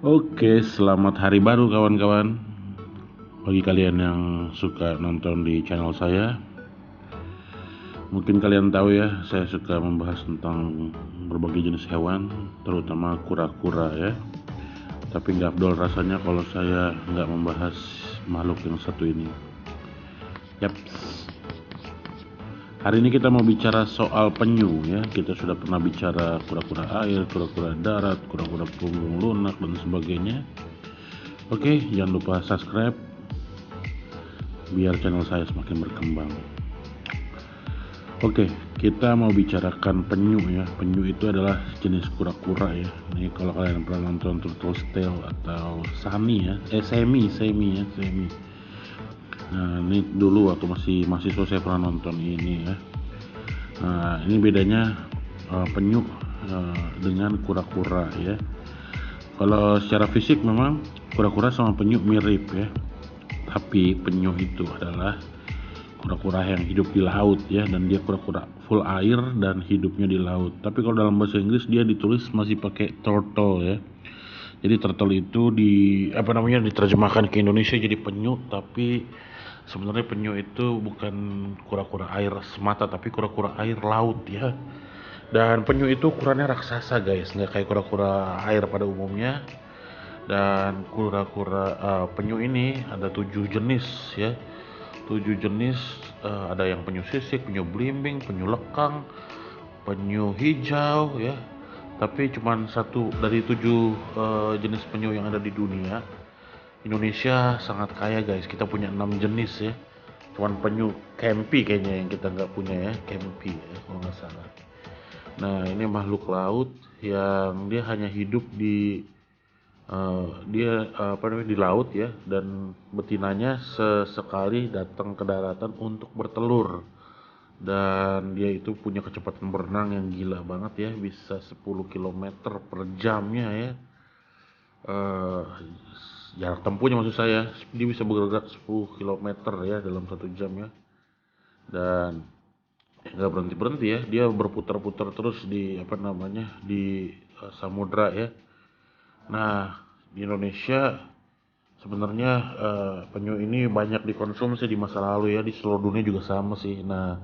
Oke, selamat hari baru kawan-kawan. Bagi kalian yang suka nonton di channel saya, mungkin kalian tahu ya, saya suka membahas tentang berbagai jenis hewan, terutama kura-kura ya. Tapi nggak afdol rasanya kalau saya nggak membahas makhluk yang satu ini. Yap. Hari ini kita mau bicara soal penyu ya. Kita sudah pernah bicara kura-kura air, kura-kura darat, kura-kura punggung lunak dan sebagainya. Oke, jangan lupa subscribe biar channel saya semakin berkembang. Oke, kita mau bicarakan penyu ya. Penyu itu adalah jenis kura-kura ya. Ini kalau kalian pernah nonton Turtles Tale atau Semi ya, Semi ya, Semi. Nah, ini dulu waktu masih mahasiswa saya pernah nonton ini ya. Nah, ini bedanya penyu dengan kura-kura ya. Kalau secara fisik memang kura-kura sama penyu mirip ya. Tapi penyu itu adalah kura-kura yang hidup di laut ya, dan dia kura-kura full air dan hidupnya di laut. Tapi kalau dalam bahasa Inggris dia ditulis masih pakai turtle ya. Jadi turtle itu diterjemahkan ke Indonesia jadi penyu, tapi sebenarnya penyu itu bukan kura-kura air semata, tapi kura-kura air laut ya. Dan penyu itu ukurannya raksasa guys, nggak kayak kura-kura air pada umumnya. Dan kura-kura penyu ini ada 7 jenis ya. 7 jenis, ada yang penyu sisik, penyu belimbing, penyu lekang, penyu hijau ya. Tapi cuma satu dari 7 jenis penyu yang ada di dunia. Indonesia sangat kaya guys, kita punya 6 jenis ya. Cuman penyu Kempi kayaknya yang kita nggak punya ya, Kempi ya kalau nggak salah. Nah, ini makhluk laut yang dia hanya hidup di di laut ya, dan betinanya sesekali datang ke daratan untuk bertelur. Dan dia itu punya kecepatan berenang yang gila banget ya, bisa 10 km per jamnya ya. Jarak tempuhnya maksud saya, dia bisa bergerak 10 km ya dalam 1 jam ya. Dan nggak berhenti-berhenti ya, dia berputar-putar terus di samudra ya. Nah, di Indonesia sebenarnya penyu ini banyak dikonsumsi di masa lalu ya, di seluruh dunia juga sama sih. Nah,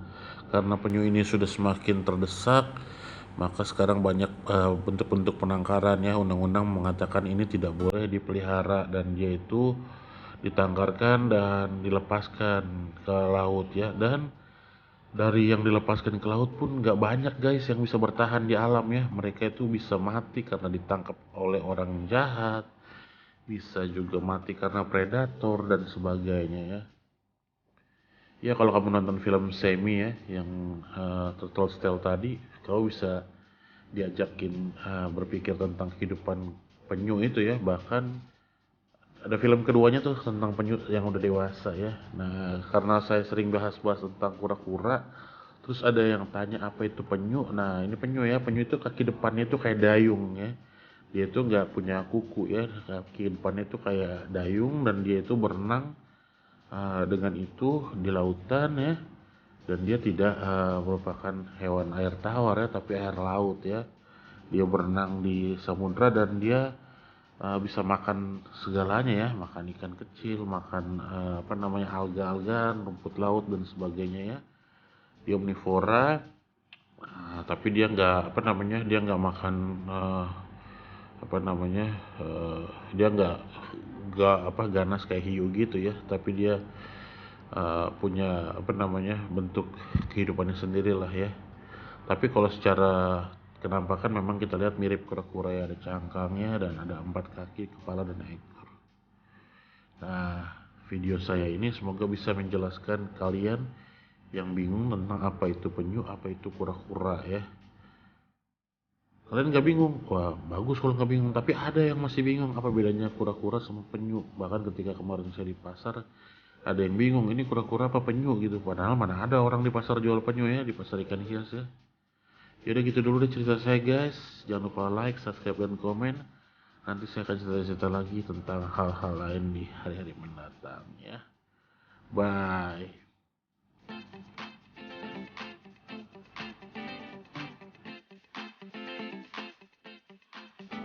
karena penyu ini sudah semakin terdesak, maka sekarang banyak bentuk-bentuk penangkaran ya. Undang-undang mengatakan ini tidak boleh dipelihara dan dia itu ditangkarkan dan dilepaskan ke laut ya. Dan dari yang dilepaskan ke laut pun nggak banyak guys yang bisa bertahan di alam ya. Mereka itu bisa mati karena ditangkap oleh orang jahat, bisa juga mati karena predator dan sebagainya ya. Ya kalau kamu nonton film Semi ya, yang Turtles Tale tadi, kamu bisa diajakin berpikir tentang kehidupan penyu itu ya. Bahkan ada film keduanya tuh tentang penyu yang udah dewasa ya. Nah, karena saya sering bahas-bahas tentang kura-kura, terus ada yang tanya apa itu penyu. Nah, ini penyu ya. Penyu itu kaki depannya itu kayak dayung ya. Dia itu nggak punya kuku ya, kaki depannya itu kayak dayung, dan dia itu berenang dengan itu di lautan ya. Dan dia tidak merupakan hewan air tawar ya, tapi air laut ya. Dia berenang di samudra dan dia bisa makan segalanya ya, makan ikan kecil, makan alga-alga, rumput laut dan sebagainya ya. Dia omnivora, tapi dia nggak makan apa namanya dia nggak ganas kayak hiu gitu ya, tapi dia punya bentuk kehidupannya sendiri lah ya. Tapi kalau secara kenampakan memang kita lihat mirip kura-kura ya, ada cangkangnya dan ada 4 kaki, kepala dan ekor. Nah, video saya ini semoga bisa menjelaskan kalian yang bingung tentang apa itu penyu, apa itu kura-kura ya. Kalian nggak bingung? Wah, bagus kalau nggak bingung. Tapi ada yang masih bingung apa bedanya kura-kura sama penyu. Bahkan ketika kemarin saya di pasar, ada yang bingung ini kura-kura apa penyu gitu. Padahal mana ada orang di pasar jual penyu ya, di pasar ikan hias ya. Yaudah gitu dulu deh cerita saya guys. Jangan lupa like, subscribe, dan komen. Nanti saya akan cerita-cerita lagi tentang hal-hal lain di hari-hari mendatang ya. Bye.